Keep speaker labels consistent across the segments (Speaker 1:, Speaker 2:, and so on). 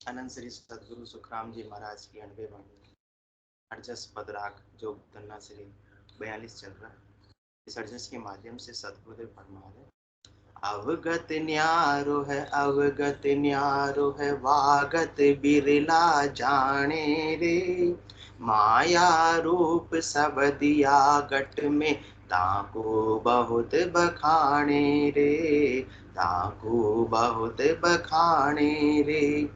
Speaker 1: अनंत श्री सदगुरु सुखराम जी महाराज की 90 वाणी अरजस पदराग जो धन्ना श्री 42 चल रहा है। इस अरजस के माध्यम से सदगुरुदेव फरमा रहे, अवगत न्यारो है, अवगत न्यारो है, वागत बिरला जाने रे, माया रूप सब दिया गट में, ताको बहुत बखाने रे, ताको बहुत बखाने रे,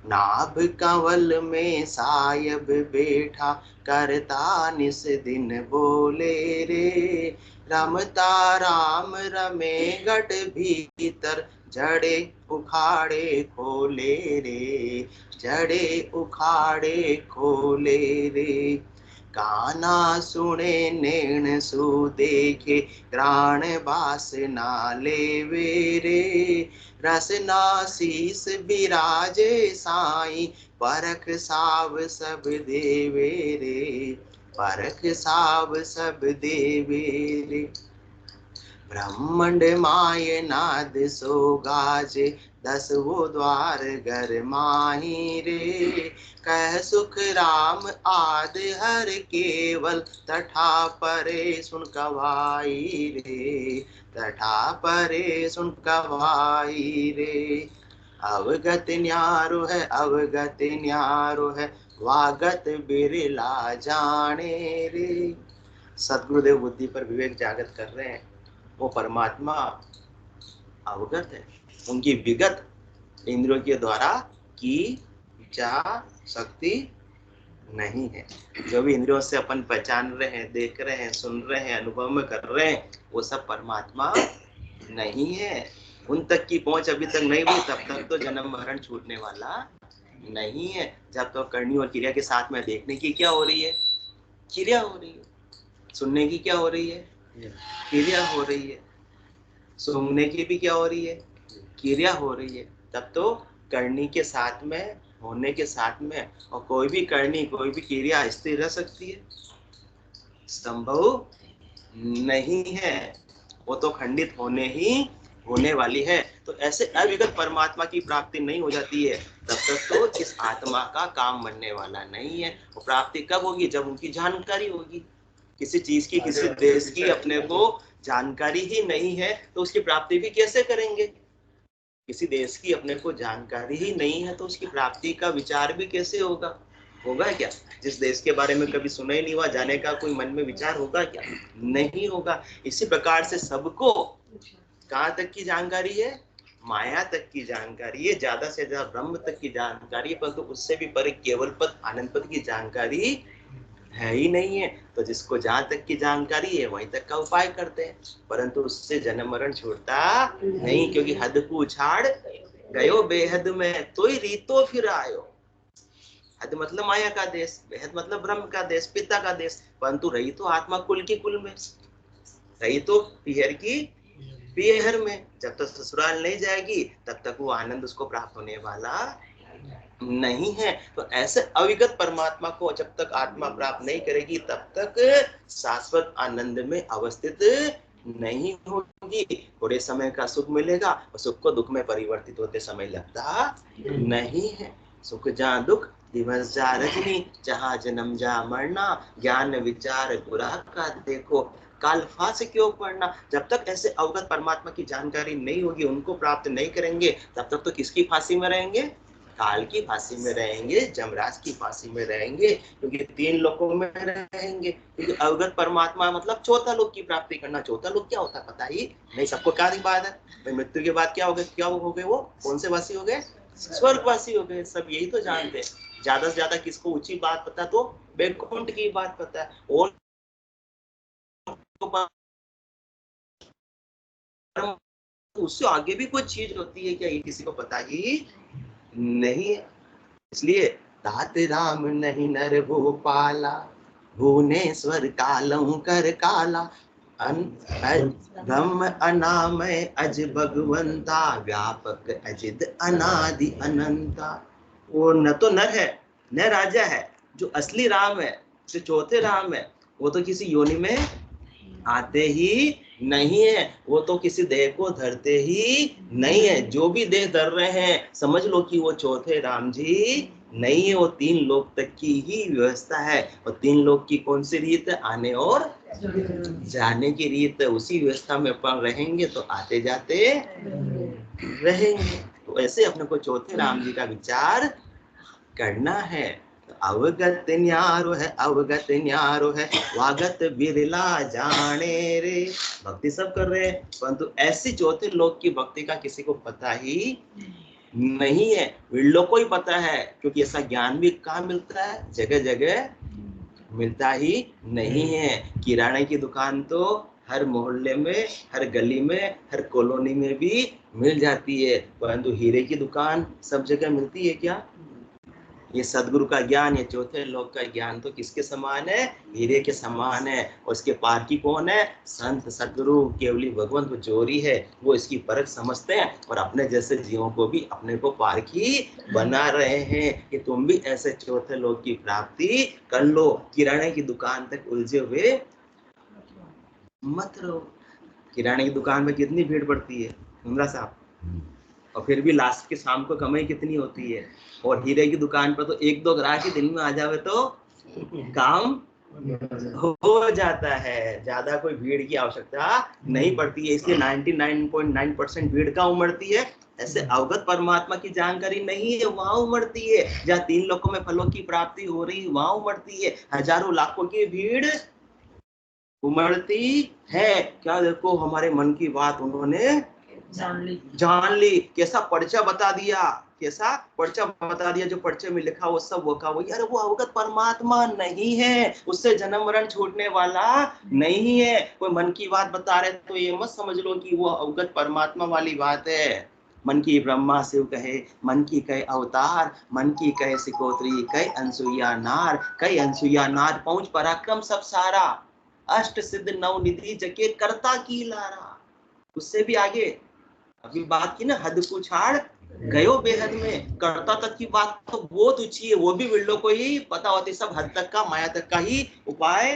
Speaker 1: नाभ कंवल में सायब बैठा, करता निस दिन बोले रे, रमता राम रमे गढ़ भीतर, जड़े उखाड़े खोले रे, जड़े उखाड़े खोले रे, काना सुने नैन सु देखे, प्राण बास ना लेवे रे, रसना शीस बिराजे साई, परख साव सब देवे रे, परख साव सब देवे रे, ब्रह्मंड माय नाद सो गाजे, 10 वो द्वार घर माही रे, कह सुख राम आद हर केवल, तठा परे सुन कवाई रे, तठा परे सुन कवाई रे, अवगत न्यारो है, अवगत न्यारो है, वागत बिरला जाने रे। सदगुरुदेव बुद्धि पर विवेक जागृत कर रहे हैं। वो परमात्मा अवगत है, उनकी विगत इंद्रियों के द्वारा की जा सकती नहीं है। जो भी इंद्रियों से अपन पहचान रहे हैं, देख रहे हैं, सुन रहे हैं, अनुभव में कर रहे हैं, वो सब परमात्मा नहीं है। उन तक की पहुंच अभी तक नहीं हुई, तब तक तो जन्म मरण छूटने वाला नहीं है। जब तो करनी और क्रिया के साथ में देखने की क्या हो रही है, क्रिया हो रही है, सुनने की क्या हो रही है, क्रिया हो रही है, सूंघने की भी क्या हो रही है, क्रिया हो रही है। तब तो करनी के साथ में, होने के साथ में, और कोई भी करनी, कोई भी क्रिया स्थिर रह सकती है, संभव नहीं है। वो तो खंडित होने वाली है। तो ऐसे अविगत परमात्मा की प्राप्ति नहीं हो जाती है, तब तक तो इस आत्मा का काम बनने वाला नहीं है। वो प्राप्ति कब होगी, जब उनकी जानकारी होगी। किसी चीज की, किसी देश की अपने को जानकारी ही नहीं है, तो उसकी प्राप्ति भी कैसे करेंगे। किसी देश की अपने को जानकारी ही नहीं है, तो उसकी प्राप्ति का विचार भी कैसे होगा, होगा क्या। जिस देश के बारे में कभी सुना ही नहीं हुआ, जाने का कोई मन में विचार होगा क्या, नहीं होगा। इसी प्रकार से सबको कहाँ तक की जानकारी है, माया तक की जानकारी है, ज्यादा से ज्यादा ब्रह्म तक की जानकारी है, परंतु उससे भी परे केवल पद, आनंद पद की जानकारी है ही नहीं है। तो जिसको जहां तक की जानकारी है वहीं तक का उपाय करते हैं, परंतु उससे जन्म मरण छूटता नहीं, क्योंकि हद पूछाड़ गयो बेहद में, तो ही रीतो फिर आयो। हद मतलब माया का देश, बेहद मतलब ब्रह्म का देश, पिता का देश, परंतु रही तो आत्मा कुल की कुल में, रही तो पीहर की पीहर में। जब तक ससुराल नहीं जाएगी तब तक वो आनंद उसको प्राप्त होने वाला नहीं है। तो ऐसे अविगत परमात्मा को जब तक आत्मा प्राप्त नहीं करेगी, तब तक शाश्वत आनंद में अवस्थित नहीं होगी। थोड़े समय का सुख मिलेगा, और सुख को दुख में परिवर्तित होते समय लगता नहीं है। सुख जहाँ दुख दिवस जा रजनी, जहाँ जन्म जा मरना, ज्ञान विचार बुरा का देखो, काल फांस क्यों पड़ना। जब तक ऐसे अवगत परमात्मा की जानकारी नहीं होगी, उनको प्राप्त नहीं करेंगे, तब तक तो किसकी फांसी में रहेंगे, काल की फांसी में रहेंगे, जमराज की फांसी में रहेंगे, क्योंकि 3 लोकों में रहेंगे। क्योंकि अवगत परमात्मा मतलब चौथा लोक की प्राप्ति करना। चौथा लोक क्या होता है पता ही नहीं, सबको क्या बात है, मृत्यु के बाद क्या हो गए, क्या हो गए, वो कौन से वासी हो गए, स्वर्गवासी हो गए। सब यही तो जानते हैं। ज्यादा से ज्यादा किसको ऊंची बात पता, तो बैकुंठ की बात पता है, और उससे आगे भी कोई चीज होती है क्या, ये किसी को पता ही नहीं है। इसलिए तात राम नहीं नर भूपाला, भुवनेश्वर कालऊ कर काला, ब्रह्म अनामय अज भगवंता, व्यापक अजित अनादि अनंता। वो न तो नर है, न राजा है। जो असली राम है, जो चौथे राम है, वो तो किसी योनि में आते ही नहीं है, वो तो किसी देह को धरते ही नहीं है। जो भी देह धर रहे हैं समझ लो कि वो चौथे राम जी नहीं है, वो तीन लोक तक की ही व्यवस्था है। और तीन लोक की कौन सी रीत है? आने और जाने की रीत है। उसी व्यवस्था में अपन रहेंगे तो आते जाते रहेंगे। तो ऐसे अपने को चौथे राम जी का विचार करना है। अवगत न्यारो है, अवगत न्यारो है, वागत बिरला जाने रे। भक्ति सब कर रहे हैं परंतु ऐसी चौथे लोक की भक्ति का किसी को पता ही नहीं है। विरलों को ही पता है, क्योंकि ऐसा ज्ञान भी कहाँ मिलता है? जगह जगह मिलता ही नहीं है। किराने की दुकान तो हर मोहल्ले में, हर गली में, हर कॉलोनी में भी मिल जाती है, परंतु हीरे की दुकान सब जगह मिलती है क्या? ये सदगुरु का ज्ञान, ये चौथे लोक का ज्ञान तो किसके समान है? हीरे के समान है। और इसके पार की कौन है? संत सदगुरु केवली भगवंत जोरी है, वो इसकी परख समझते हैं और अपने जैसे जीवों को भी अपने को पार की बना रहे हैं कि तुम भी ऐसे चौथे लोक की प्राप्ति कर लो। किराने की दुकान तक उलझे हुए मत रहो। किराने की दुकान में कितनी भीड़ पड़ती है उमरा साहब, और फिर भी लास्ट के शाम को कमाई कितनी होती है। और हीरे की दुकान पर तो एक दो ग्राहक ही दिन में आ जावे तो काम हो जाता है, ज्यादा कोई भीड़ की आवश्यकता नहीं पड़ती है। इसलिए 99.9% भीड़ का उमड़ती है। ऐसे अवगत परमात्मा की जानकारी नहीं है, वहां उमड़ती है। जहाँ तीन लोकों में फलों की प्राप्ति हो रही, वहां उमड़ती है। हजारों लाखों की भीड़ उमड़ती है। क्या देखो, हमारे मन की बात उन्होंने जान ली। कैसा पर्चा बता दिया, कैसा पर्चा बता दिया। जो पर्चे में लिखा वो सब वो का वो। यार वो अवगत परमात्मा नहीं है, उससे जन्म मरण छूटने वाला नहीं है। कोई मन की बात बता रहे तो ये मत समझ लो कि वो अवगत परमात्मा वाली बात है। मन की ब्रह्मा शिव कहे, मन की कहे अवतार, मन की कहे सिकोत्री, कहे अनसुईया नार, कहे अनसुईया नार पहुंच पराक्रम सब सारा, अष्ट सिद्ध नव निधि जके करता की लारा। उससे भी आगे अभी बात की ना, हद को छाड़ गयो बेहद में। कर्ता तक की बात तो बहुत ऊंची है, वो भी विल्लो को ही पता होती। सब हद तक का, माया तक का ही उपाय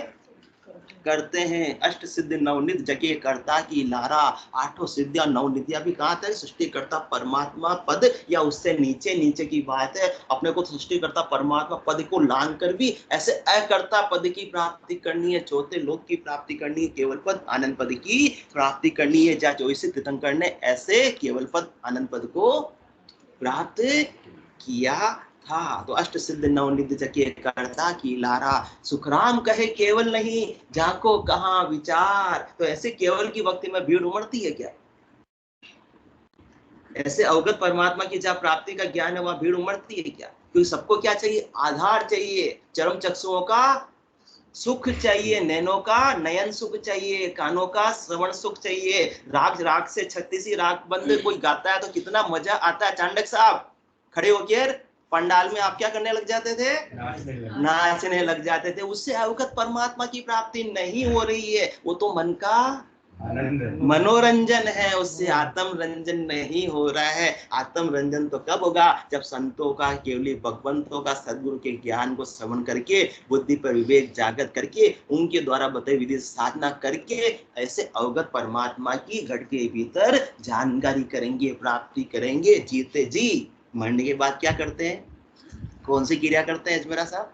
Speaker 1: करते हैं। अष्ट सिद्ध नवनिध जगे कर्ता की लारा। आठों सिद्धियां नवनिधियां भी कहाँ तक? सृष्टिकर्ता परमात्मा पद या उससे नीचे नीचे की बात है। अपने को सृष्टिकर्ता परमात्मा पद को लांग कर भी ऐसे अकर्ता पद की प्राप्ति करनी है, चौथे लोक की प्राप्ति करनी है, केवल पद आनंद पद की प्राप्ति करनी है। जहाँ जोई से तीर्थंकर ने ऐसे केवल पद आनंद पद को प्राप्त किया था। तो अष्ट सिद्ध नवनिधि जके करता की लारा। सुखराम कहे केवल नहीं, जाको कहाँ विचार। तो ऐसे केवल की भक्ति में भीड़ उमड़ती है क्या? ऐसे अवगत परमात्मा की जहाँ प्राप्ति का ज्ञान है वहां भीड़ उमड़ती है क्या? क्योंकि सबको क्या चाहिए? आधार चाहिए। चरम चक्षुओं का सुख चाहिए, नैनों का नयन सुख चाहिए, कानों का श्रवण सुख चाहिए। राग राग से 36 राग बंद कोई गाता है तो कितना मजा आता है। चांडक साहब खड़े होकर पंडाल में आप क्या करने लग जाते थे? नाचने लग जाते थे। उससे अवगत परमात्मा की प्राप्ति नहीं हो रही है, वो तो मन का मनोरंजन है, उससे आत्म रंजन नहीं हो रहा है। आत्म रंजन तो कब होगा? जब संतों का, केवली भगवंतों का, सदगुरु के ज्ञान को श्रवण करके, बुद्धि पर विवेक जागृत करके, उनके द्वारा बताई विधि साधना करके ऐसे अवगत परमात्मा की घट के भीतर जानकारी करेंगे, प्राप्ति करेंगे। जीते जी मरने के बाद क्या करते हैं? कौन सी क्रिया करते हैं अजमेरा साहब?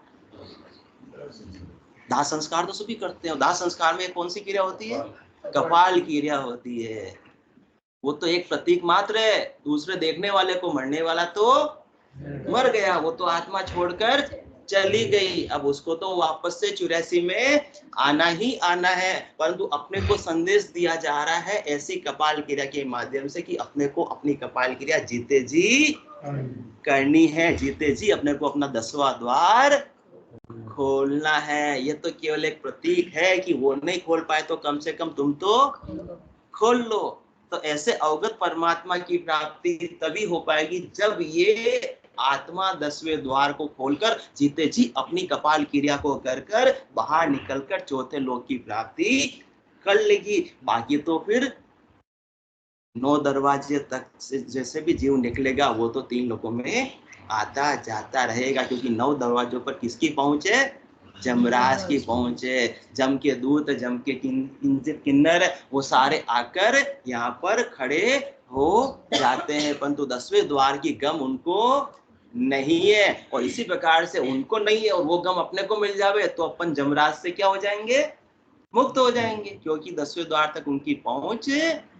Speaker 1: दाह संस्कार तो सभी करते हैं। दाह संस्कार में कौन सी क्रिया होती है? कपाल क्रिया होती है। वो तो एक प्रतीक मात्र है। दूसरे देखने वाले को मरने वाला तो मर गया, वो तो आत्मा छोड़कर चली गई। अब उसको तो वापस से 84 में आना ही आना है। परंतु अपने को संदेश दिया जा रहा है ऐसी कपाल क्रिया के माध्यम से कि अपने को अपनी कपाल क्रिया जीते जी करनी है। जीते जी अपने को अपना 10वां द्वार खोलना है। ये तो केवल एक प्रतीक है कि वो नहीं खोल पाए तो कम से कम तुम तो खोल लो। तो ऐसे अवगत परमात्मा की प्राप्ति तभी हो पाएगी जब ये आत्मा 10वें द्वार को खोलकर जीते जी अपनी कपाल क्रिया को कर कर बाहर निकलकर चौथे लोक की प्राप्ति कर लेगी। बाकी तो फिर 9 दरवाजे तक से जैसे भी जीव निकलेगा वो तो 3 लोकों में आता जाता रहेगा, क्योंकि 9 दरवाजों पर किसकी पहुंच है? जमराज की पहुंचे, जम के दूत, जम के किन्नर, वो सारे आकर यहाँ पर खड़े हो जाते हैं, परंतु 10वें द्वार की गम उनको नहीं है। और इसी प्रकार से उनको नहीं है और वो गम अपने को मिल जावे तो अपन जमराज से क्या हो जाएंगे, मुक्त हो जाएंगे, क्योंकि 10वें द्वार तक उनकी पहुंच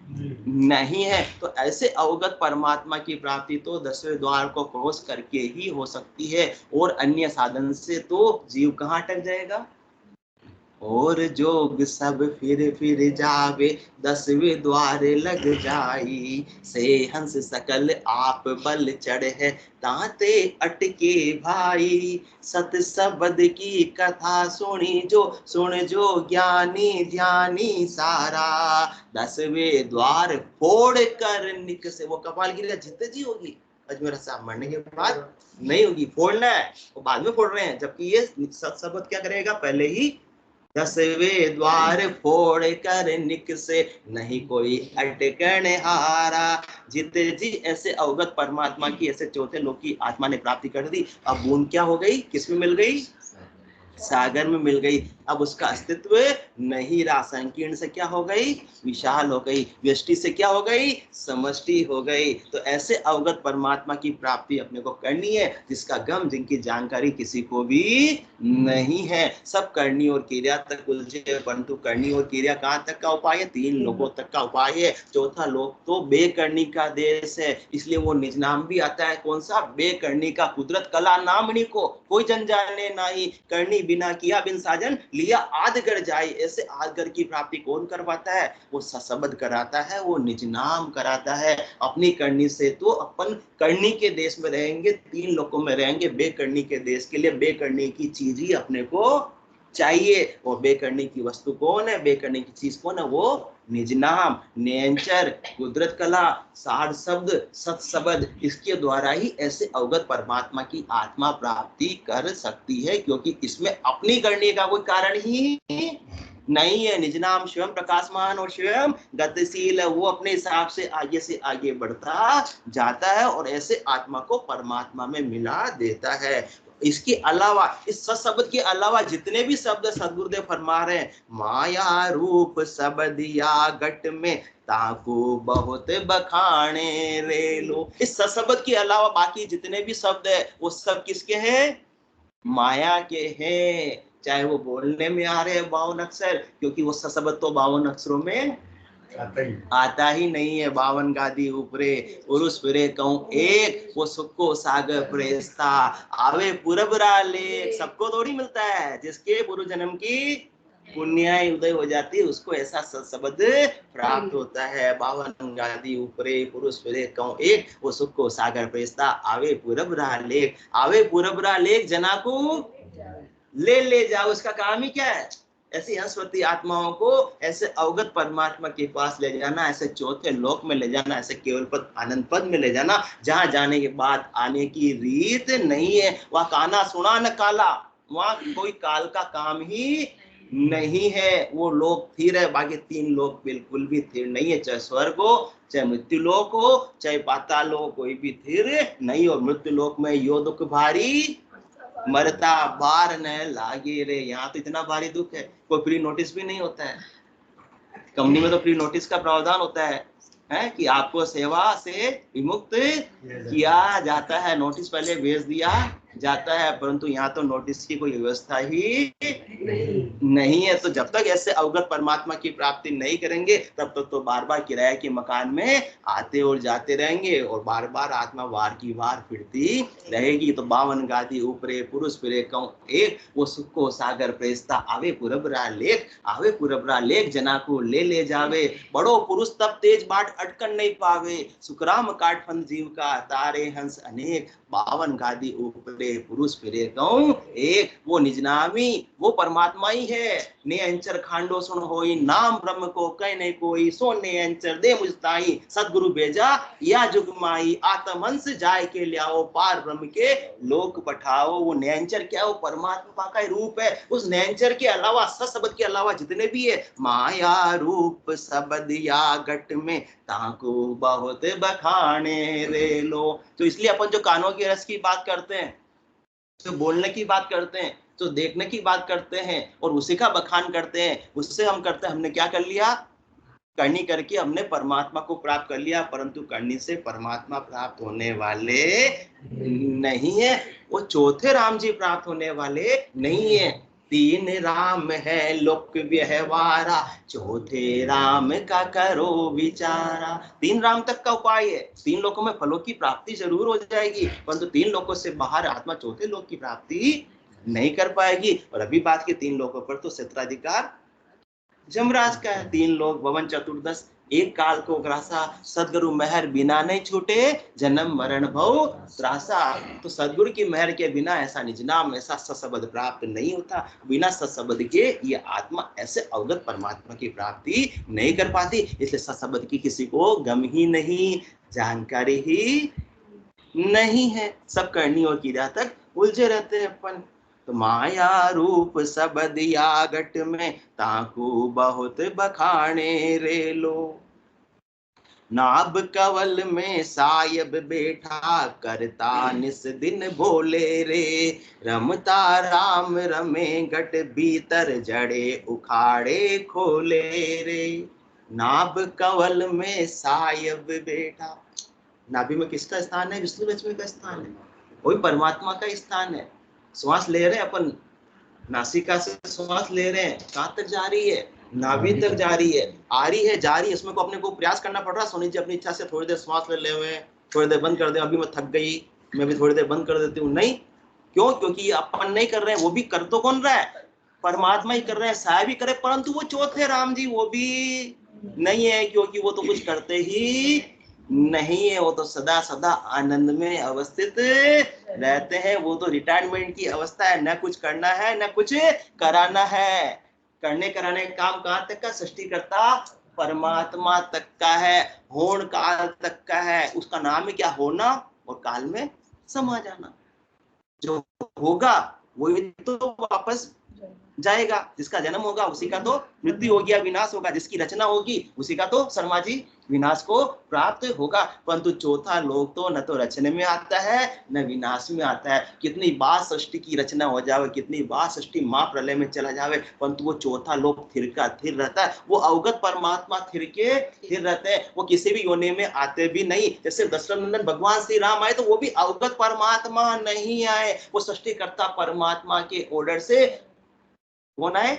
Speaker 1: नहीं है। तो ऐसे अवगत परमात्मा की प्राप्ति तो 10वें द्वार को क्रॉस करके ही हो सकती है, और अन्य साधन से तो जीव कहाँ अटक जाएगा। और जोग सब फिर जावे, 10वें द्वार लग जाई, से हंस सकल आप बल चढ़े, ताते अटके भाई। सत शब्द की कथा सुनी जो, सुन जो ज्ञानी ध्यानी सारा, 10वें द्वार फोड़ कर निकसे। वो कपाल गिरेगा जितने जी होगी अजमेर साहब मरने के बाद नहीं होगी, फोड़ना है, वो बाद में फोड़ रहे हैं, जबकि ये सत शब्द क्या करेगा, पहले ही 10वें द्वार फोड़ कर निकसे, नहीं कोई अटकन हारा। जिते जी ऐसे अवगत परमात्मा की ऐसे चौथे लोक की आत्मा ने प्राप्ति कर दी। अब बूंद क्या हो गई, किसमें मिल गई, सागर में मिल गई। अब उसका अस्तित्व नहीं रहा, संकीर्ण से क्या हो गई, विशाल हो गई, व्यष्टि से क्या हो गई, समष्टि हो गई। तो ऐसे अवगत परमात्मा की प्राप्ति अपने को करनी है, जिसका गम, जिनकी जानकारी किसी को भी नहीं है। सब करनी और क्रिया तक उलझे, परंतु करनी और क्रिया कहाँ तक का उपाय है, 3 लोगों तक का उपाय है। चौथा लोक तो बेकरनी का देश है, इसलिए वो निज नाम भी आता है, कौन सा, बेकरनी का। कुदरत कला नामनी को कोई जन जाने नहीं, करनी बिना किया बिन साजन लिया आदगर जाए। ऐसे आदगर की प्राप्ति कौन करवाता है, वो सशब्द कराता है, वो निज नाम कराता है। अपनी करनी से तो अपन करनी के देश में रहेंगे, 3 लोकों में रहेंगे। बेकरनी के देश के लिए बेकरनी की चीज ही अपने को चाहिए। और बेकरनी की वस्तु कौन है, बेकरनी की चीज कौन है, वो निज नाम, नयनचर, कुदरत कला, सार शब्द, सत शब्द, इसके द्वारा ही ऐसे अवगत परमात्मा की आत्मा प्राप्ति कर सकती है, क्योंकि इसमें अपनी करने का कोई कारण ही नहीं है। निज नाम स्वयं प्रकाशमान और स्वयं गतिशील है, वो अपने हिसाब से आगे बढ़ता जाता है और ऐसे आत्मा को परमात्मा में मिला देता है। इसके अलावा, इस शब्द के अलावा जितने भी शब्द सदगुरुदेव फरमा रहे हैं, माया रूप शब्द या गट में ताको बहुत बखाने रे लो। इस शब्द के अलावा बाकी जितने भी शब्द है वो सब किसके हैं, माया के हैं। चाहे वो बोलने में आ रहे हैं 52 अक्षर, क्योंकि वो शब्द तो 52 अक्षरों में आता ही नहीं है। 52 गादी ऊपरे पुरुष फिरे कहूं एक, वो सुखो सागर प्रेस्ता आवे पुरबरा लेख। सबको थोड़ी मिलता है, जिसके पूर्व जन्म की पुण्याय उदय हो जाती है उसको ऐसा शब्द प्राप्त होता है। 52 गादी ऊपरे पुरुष फिरे कहूं एक, वो सुखो सागर प्रेस्ता आवे पुरबरा लेख। आवे पुरबरा लेख, जना को ले जाओ, उसका काम ही क्या है, ऐसी हंसवती आत्माओं को ऐसे अवगत परमात्मा के पास ले जाना, ऐसे चौथे लोक में ले जाना, ऐसे केवल पद आनंद पद में ले जाना, जहां जाने के बाद आने की रीत नहीं है। वह काना सुना न काला, वहां कोई काल का काम ही नहीं है। वो लोक स्थिर है, बाकी 3 लोक बिल्कुल भी स्थिर नहीं है, चाहे स्वर्ग हो, चाहे मृत्यु लोक हो, चाहे पाताल हो, कोई भी स्थिर नहीं। और मृत्यु लोक में यो दुख भारी मरता बार न लागे रे, यहाँ तो इतना भारी दुख है, कोई प्री नोटिस भी नहीं होता है। कंपनी में तो प्री नोटिस का प्रावधान होता है कि आपको सेवा से विमुक्त किया जाता है, नोटिस पहले भेज दिया जाता है, परंतु यहाँ तो नोटिस की कोई व्यवस्था ही नहीं है। तो जब तक ऐसे अवगत परमात्मा की प्राप्ति नहीं करेंगे तब तक तो बार बार किराए के मकान में आते और जाते रहेंगे और बार बार आत्मा वार की वार फिरती रहेगी। तो 52 गादी ऊपरे पुरुष फिरे कहूं एक, वो सुख को सागर प्रेस्ता आवे पुरबरा लेख। आवे पुरबरा लेख, जना को ले जावे, बड़ो पुरुष तब तेज बाट अटकन नहीं पावे, सुखराम काटफन जीव का तारे हंस अनेक। 52 गादी ऊपरे पुरुष फिरे कहूं एक, वो निजनामी, वो परमात्मा ही है। ने अंचर खांडो सुन होई, नाम ब्रह्म को कह नहीं कोई, सो ने अंचर दे मुझताई, सदगुरु भेजा या जुगमाई, आत्महंस जाय के लियाओ, पार ब्रह्म के लोक पठाओ। वो नयंचर क्या, वो परमात्मा का रूप है। उस नयंचर के अलावा, शब्द के अलावा जितने भी है, माया रूप शब्द या गट में ताको बहुत बखाने रे लो। तो इसलिए अपन जो कानों के रस की बात करते हैं, तो बोलने की बात करते हैं, तो देखने की बात करते हैं और उसी का बखान करते हैं, उससे हम करते हैं हमने क्या कर लिया, करनी करके हमने परमात्मा को प्राप्त कर लिया, परंतु करनी से परमात्मा प्राप्त होने वाले नहीं है। वो चौथे राम जी प्राप्त होने वाले नहीं है। तीन राम है लोक व्यवहारा, चौथे राम का करो विचारा। तीन राम तक का उपाय है, तीन लोकों में फलों की प्राप्ति जरूर हो जाएगी, परंतु तीन लोकों से बाहर आत्मा चौथे लोक की प्राप्ति नहीं कर पाएगी। और अभी बात की तीन लोकों पर तो क्षेत्राधिकार जमराज का है। तीन लोग भवन चतुर्दश एक काल को ग्रासा, सदगुरु मेहर बिना नहीं छूटे, जन्म मरण भव त्रासा। तो सदगुरु की मेहर के बिना ऐसा निज नाम, ऐसा सशब्द प्राप्त नहीं होता। बिना सशब्द के ये आत्मा ऐसे अवगत परमात्मा की प्राप्ति नहीं कर पाती। इसलिए सशब्द की किसी को गम ही नहीं, जानकारी ही नहीं है। सब करनी और क्रिया तक उलझे रहते हैं अपन। तो माया रूप सबद यागट में, ताकू बहुत बखाने रे लो। नाभ कवल में सायब बैठा, करता निस दिन बोले रे। रमता राम रमे घट भीतर, जड़े उखाड़े खोले रे। नाभ कवल में सायब बैठा, नाभि में किसका स्थान है? विष्णु लक्ष्मी का स्थान है, वही परमात्मा का स्थान है। श्वास ले रहे हैं अपन, नासिका से श्वास ले रहे हैं, कहाँ तक जा रही है? नाभि तक जा रही है, आ रही है, जा रही है। इसमें को अपने को प्रयास करना पड़ रहा है। सोनी जी अपनी इच्छा से थोड़ी देर श्वास ले हुए, थोड़ी देर बंद कर दे, अभी मैं थक गई, मैं भी थोड़ी देर बंद कर देती हूँ। नहीं, क्यों? क्योंकि ये अपन नहीं कर रहे हैं, वो भी कर तो कौन रहा है? परमात्मा ही कर रहे हैं, साया भी करे, परंतु वो चौथे राम जी वो भी नहीं है, क्योंकि वो तो कुछ करते ही नहीं है। वो तो सदा सदा आनंद में अवस्थित रहते हैं। वो तो रिटायरमेंट की अवस्था है, न कुछ करना है न कुछ कराना है। करने कराने का काम कहाँ तक का? सृष्टिकर्ता परमात्मा तक का है, होण काल तक का है। उसका नाम है क्या? होना और काल में समा जाना। जो होगा वही तो वापस जाएगा, जिसका जन्म होगा उसी का तो मृत्यु होगी या विनाश होगा, जिसकी रचना होगी उसी का तो शर्मा जी विनाश को प्राप्त होगा। परंतु चौथा लोक तो न तो रचने में आता है न विनाश में आता है। कितनी बार सृष्टि की रचना हो जावे, कितनी बार सृष्टि महाप्रलय में चला जावे, परंतु वो चौथा लोक थिर का थिर रहता है। वो अवगत परमात्मा थिर के थिर रहते हैं, वो किसी भी योनि में आते भी नहीं। जैसे दशरथ नंदन भगवान श्री राम आए तो वो भी अवगत परमात्मा नहीं आए, वो सृष्टिकर्ता परमात्मा के ऑर्डर से कौन आए?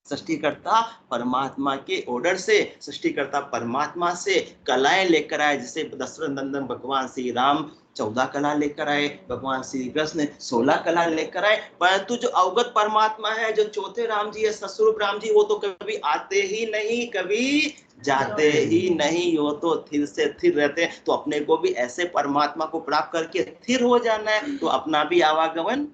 Speaker 1: सृष्टिकर्ता परमात्मा के ऑर्डर से, सृष्टिकर्ता परमात्मा से कलाएं लेकर आए। जैसे दशरथ नंदन भगवान श्री राम 14 कला लेकर आए, भगवान श्री कृष्ण 16 कला लेकर आए। परंतु जो अवगत परमात्मा है, जो चौथे राम जी है, सस्वरूप राम जी, वो तो कभी आते ही नहीं, कभी जाते ही नहीं। वो तो थिर से थिर रहते हैं। तो अपने को भी ऐसे परमात्मा को प्राप्त करके थिर हो जाना है, तो अपना भी आवागमन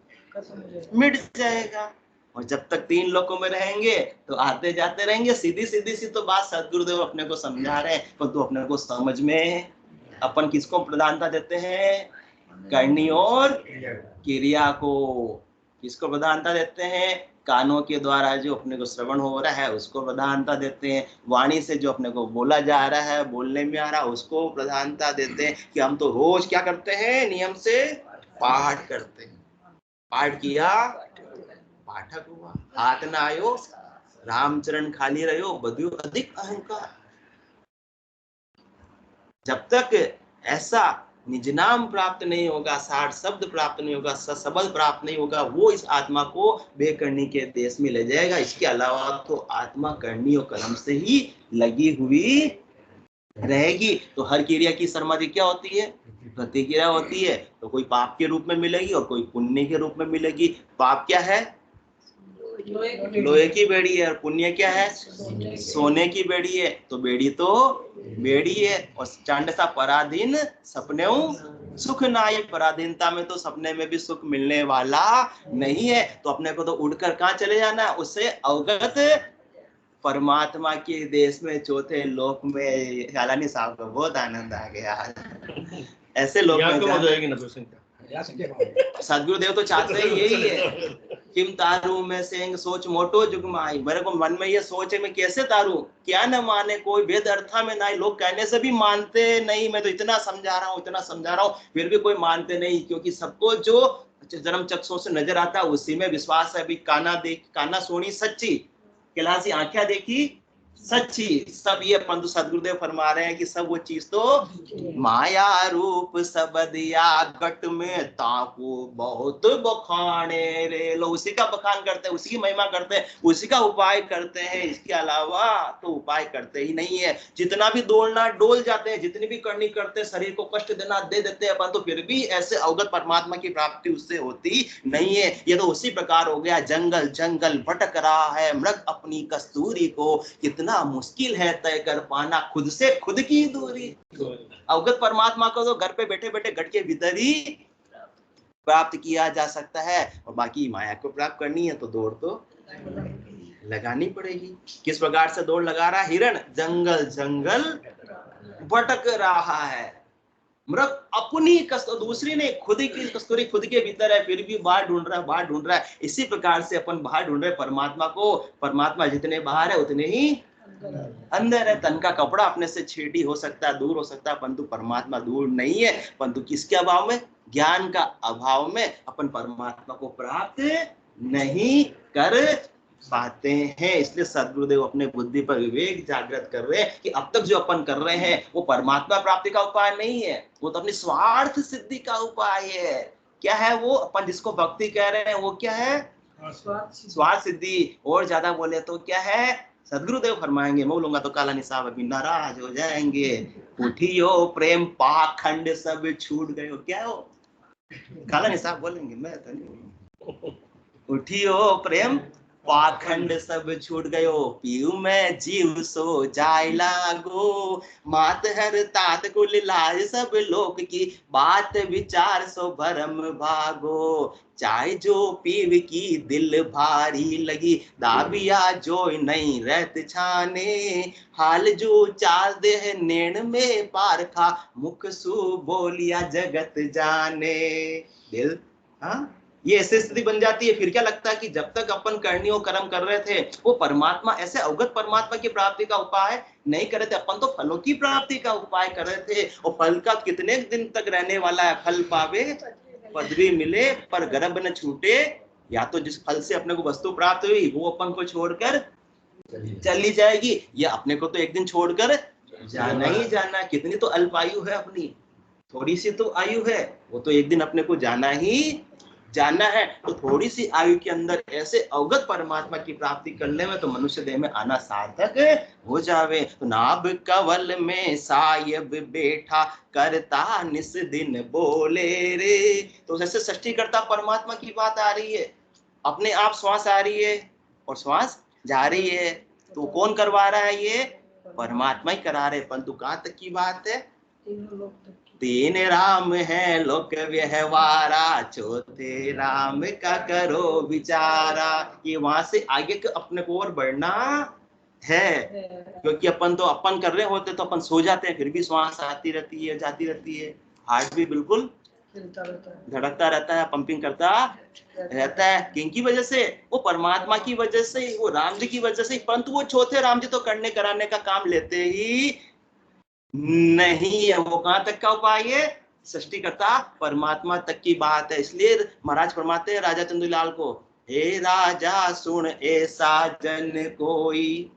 Speaker 1: मिट जाएगा। और जब तक तीन लोकों में रहेंगे तो आते जाते रहेंगे। सीधी सीधी सी तो बात सदगुरुदेव अपने को समझा रहे हैं, परंतु अपने को समझ में अपन किसको प्रधानता देते हैं? करनी और क्रिया को। किसको प्रधानता देते हैं? कानों के द्वारा जो अपने को श्रवण हो रहा है उसको प्रधानता देते हैं। वाणी से जो अपने को बोला जा रहा है, बोलने में आ रहा है, उसको प्रधानता देते हैं। कि हम तो रोज क्या करते हैं? नियम से पाठ करते हैं। पाठ किया, पाठक हुआ। हाथ ना आयो, रामचरण खाली रहो, बधु अधिक अहंकार। जब तक ऐसा निज नाम प्राप्त नहीं होगा, सार शब्द प्राप्त नहीं होगा, सशब्द प्राप्त नहीं होगा, वो इस आत्मा को बेकरनी के देश में ले जाएगा। इसके अलावा तो आत्मा करनी और कर्म से ही लगी हुई रहेगी। तो हर क्रिया की समाधि क्या होती है? प्रतिक्रिया होती है। तो कोई पाप के रूप में मिलेगी और कोई पुण्य के रूप में मिलेगी। पाप क्या है? लोहे की बेड़ी है। और पुण्य क्या है? सोने की बेड़ी है। तो बेड़ी तो बेड़ी है। और चांडसा पराधीन सपने सुख नाई। पराधीनता में तो सपने में भी सुख मिलने वाला नहीं है। तो अपने को तो उड़कर कहाँ चले जाना? उससे अवगत परमात्मा के देश में, चौथे लोक में। शालानी साहब को बहुत आनंद आ गया। ऐसे लोग सदगुरुदेव तो चाहते ही यही है। किम तारू में सेंग सोच मोटो जुगमाई। मेरे को मन में ये सोच है, मैं कैसे तारू? क्या न माने कोई, वेद अर्था में ना। लोग कहने से भी मानते नहीं। मैं तो इतना समझा रहा हूँ, इतना समझा रहा हूँ, फिर भी कोई मानते नहीं। क्योंकि सबको जो जन्म चक्षुओं से नजर आता है उसी में विश्वास है। अभी काना सोनी सच्ची, खिलासी आंखें देखी सच्ची, सब ये पंतु सदगुरुदेव फरमा रहे हैं कि सब वो चीज तो माया रूप सब दिया गट में ताको बहुत बखाने रे। लोग उसी का बखान करते हैं, उसी की महिमा करते हैं, उसी का उपाय करते हैं, इसके अलावा तो उपाय करते ही नहीं है। जितना भी दौड़ना डोल जाते हैं, जितनी भी करनी करते हैं, शरीर को कष्ट देना दे देते हैं, परंतु फिर भी ऐसे अवगत परमात्मा की प्राप्ति उससे होती नहीं है। ये तो उसी प्रकार हो गया, जंगल जंगल भटक रहा है मृग अपनी कस्तूरी को, कितना मुश्किल है तय कर पाना खुद से खुद की दूरी। अवगत परमात्मा को तो घर पे बैठे बैठे घट के भीतर ही प्राप्त किया जा सकता है, और बाकी माया को प्राप्त करनी है तो दौड़ तो लगानी पड़ेगी। किस प्रकार से दौड़ लगा रहा है हिरण? जंगल जंगल भटक रहा है, मृग अपनी दूसरी ने खुद की कस्तूरी खुद के भीतर है, फिर भी बाहर ढूंढ रहा है, बाहर ढूंढ रहा है। इसी प्रकार से अपन बाहर ढूंढ रहे परमात्मा को, परमात्मा जितने बाहर है उतने ही अंदर है। तन का कपड़ा अपने से छेड़ी हो सकता है, दूर हो सकता है, परंतु परमात्मा दूर नहीं है। परंतु किसके अभाव में? ज्ञान का अभाव में अपन परमात्मा को प्राप्त नहीं कर पाते हैं। इसलिए सदगुरुदेव अपने बुद्धि पर विवेक जागृत कर रहे हैं कि अब तक जो अपन कर रहे हैं वो परमात्मा प्राप्ति का उपाय नहीं है, वो तो अपनी स्वार्थ सिद्धि का उपाय है। क्या है वो? अपन जिसको भक्ति कह रहे हैं वो क्या है? स्वार्थ सिद्धि। और ज्यादा बोले तो क्या है? सदगुरुदेव फरमाएंगे, मैं बोलूंगा तो काला निसाब अभी नाराज हो जाएंगे। उठियो प्रेम पाखंड सब छूट गए। क्या हो? काला निसाब बोलेंगे, मैं तो नहीं। उठियो प्रेम पाखंड सब छूट गयो, पीऊ में जीव सो जाय लागो, मात हर तात कुल लाज सब लोक की, बात विचार सो भरम भागो, चाय जो पीव की दिल भारी लगी, दाबिया जो नहीं रहत छाने, हाल जो चाल देह नैन में पारखा, मुख सु बोलिया जगत जाने। दिल हाँ ये ऐसी स्थिति बन जाती है। फिर क्या लगता है कि जब तक अपन करनियों कर्म कर रहे थे वो परमात्मा, ऐसे अवगत परमात्मा की प्राप्ति का उपाय नहीं कर रहे थे, अपन तो फलों की प्राप्ति का उपाय कर रहे थे। और फल का कितने दिन तक रहने वाला है? फल पावे पदवी मिले पर गर्भ न छूटे। या तो जिस फल से अपने को वस्तु प्राप्त हुई वो अपन को छोड़कर चली जाएगी, या अपने को तो एक दिन छोड़कर जाना ही जाना। कितनी तो अल्पायु है अपनी, थोड़ी सी तो आयु है, वो तो एक दिन अपने को जाना ही जानना है। तो थोड़ी सी आयु के अंदर ऐसे अवगत परमात्मा की प्राप्ति करने में तो मनुष्य देह में आना सार्थक हो जावे। तो नाभ कवल में सायब बैठा, करता निस दिन बोले रे। तो जैसे सृष्टि करता परमात्मा की बात आ रही है, अपने आप श्वास आ रही है और श्वास जा रही है, तो कौन करवा रहा है? ये परमात्मा ही करा रहे। परंतु कहाँ तक की बात है? तीन राम है लोक व्यवहारा, चौथे राम का करो विचारा। ये वहां से आगे अपने को और बढ़ना है, क्योंकि अपन तो अपन कर रहे होते तो अपन सो जाते हैं, फिर भी श्वास आती रहती है जाती रहती है, हार्ट भी बिल्कुल धड़कता रहता है, पंपिंग करता रहता है। किनकी वजह से? वो परमात्मा की वजह से, वो राम जी की वजह से। परंतु वो चौथे राम जी तो करने कराने का काम लेते ही नहीं है। वो कहां तक का उपाय है? सृष्टिकर्ता परमात्मा तक की बात है। इसलिए महाराज फरमाते हैं राजा चंदूलाल को, हे राजा सुन ऐसा जन कोई,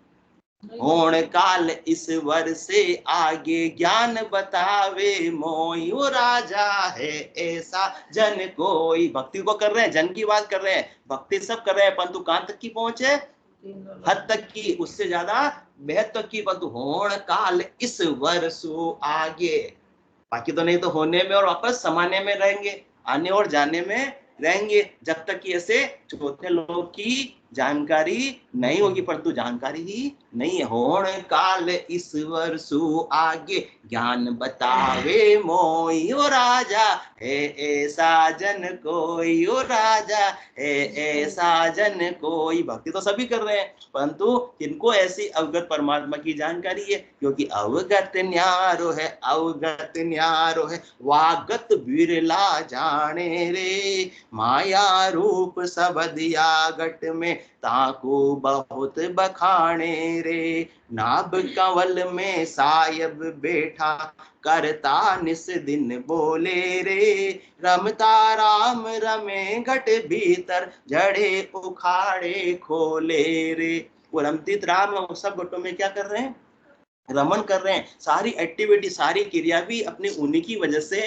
Speaker 1: होण काल ईश्वर से आगे ज्ञान बतावे मोई। वो राजा है ऐसा जन कोई। भक्ति को कर रहे हैं, जन की बात कर रहे हैं, भक्ति सब कर रहे हैं, परंतु कहां तक की पहुंचे? हद तक की, उससे ज्यादा बेहद तक की। परंतु होण काल इस वर्षो आगे, बाकी तो नहीं तो होने में और वापस समाने में रहेंगे, आने और जाने में रहेंगे, जब तक कि ऐसे चौथे लोग की जानकारी नहीं होगी। परंतु जानकारी ही नहीं है। होण काल ईश्वर सु आगे, ज्ञान बतावे मोई। ओ राजा है ऐसा जन कोई, ओ राजा है ऐसा जन कोई। भक्ति तो सभी कर रहे हैं, परंतु किनको ऐसी अवगत परमात्मा की जानकारी है? क्योंकि अवगत न्यारो है, अवगत न्यारो है, वागत बिरला जाने रे। माया रूप सब दिया गट में, ताको बहुत बखाने रे। नाभ कंवल में सायब बैठा करता निस दिन बोले रे। रमता राम रमे घट भीतर जड़े उखाड़े खोले रे। वो रमतीत राम वो सब घटों में क्या कर रहे हैं, रमन कर रहे हैं। सारी एक्टिविटी सारी क्रिया भी अपनी उन्हीं की वजह से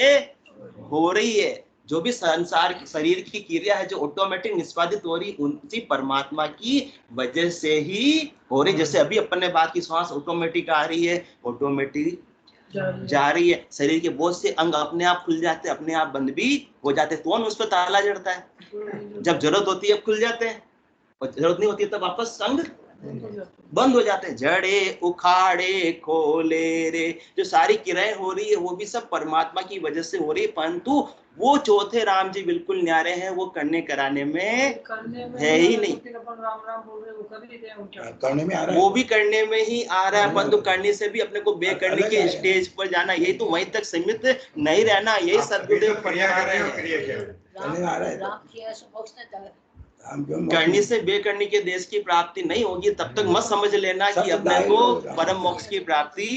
Speaker 1: हो रही है। जो भी संसार शरीर की क्रिया है जो ऑटोमेटिक निष्पादित हो रही उनकी परमात्मा की वजह से ही हो रही। जैसे अभी अपन ने बात की श्वास ऑटोमेटिक आ रही है, ऑटोमेटिक जा रही है। शरीर के बहुत से अंग अपने आप खुल जाते हैं, अपने आप बंद भी हो जाते हैं। कौन उस पर ताला जड़ता है? जब जरूरत होती है खुल जाते हैं और जरूरत नहीं होती है तब वापस अंग बंद हो जाते हैं। जड़े उखाड़े खोले रे। जो सारी क्रियाएं हो रही है वो भी सब परमात्मा की वजह से हो रही है, परंतु वो चौथे राम जी बिल्कुल न्यारे हैं, वो करने कराने में है ही नहीं।
Speaker 2: राम राम बोल रहे वो कर ही रहे हैं,
Speaker 3: करने में आ रहा है,
Speaker 1: वो भी करने में ही आ रहा है, परंतु करने से भी अपने को बे करने के स्टेज पर जाना, यही तो वहीं तक सीमित नहीं रहना, यही सदगुरुदेव फरमा रहे हैं। करने से बेकरनी के देश की प्राप्ति नहीं होगी, तब तक मत समझ लेना कि अपने को परम मोक्ष की प्राप्ति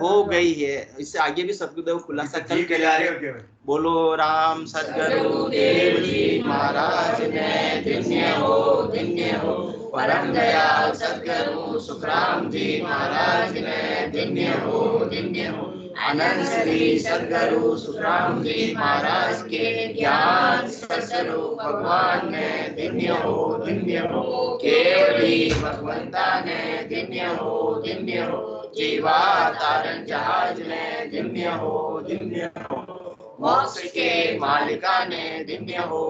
Speaker 1: हो गई है। इससे आगे भी सदगुरुदेव खुलासा कल के रहे। बोलो राम सदगुरु देव जी महाराज ने धन्य हो। परम दयाल सदगुरु सुखराम जी महाराज ने धन्य हो। आनंद श्री सदगुरु सुखराम जी महाराज के ज्ञान सदस्वरूप भगवान ने धन्य हो। केवली भगवंता ने धन्य हो। जीवा तारण जहाज ने धन्य हो। मोक्ष के मालिका ने धन्य हो।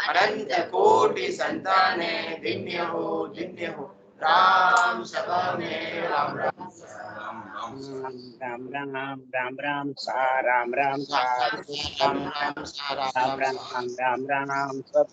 Speaker 1: अनंत कोटि संतान ने धन्य हो। राम सभा में राम राम
Speaker 4: राम राम राम राम सा राम राम सा राम राम राम राम सब